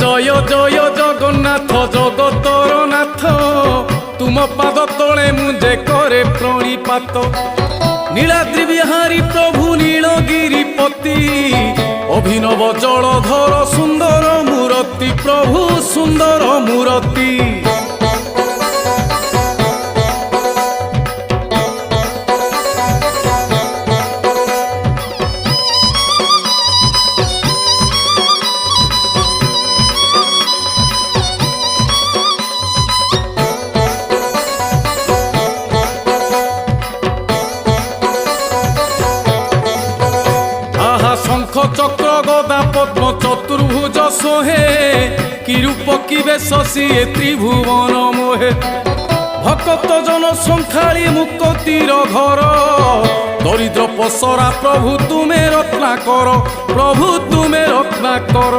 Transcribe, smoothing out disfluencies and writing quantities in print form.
জয় জয় জগন্নাথ জগতর নাথ, তুম পাদ তলে মুঝে করে প্রণিপাত। নীলাদ্রি বিহারী প্রভু নীলগিরিপতি, অভিনব জলধর সুন্দর মূরতি, প্রভু সুন্দর মূরতি। শঙ্খ চক্র গদা পদ্ম চতুর্ভুজ সোহে, কি রূপ কি বেশ সিয়ে ত্রিভুবন মোহে। ভক্ত জন সংখ্যালী মুক্তির ঘর, দরিদ্র পসরা প্রভু তুমে রত্নাকর, প্রভু তুমে রত্নাকর।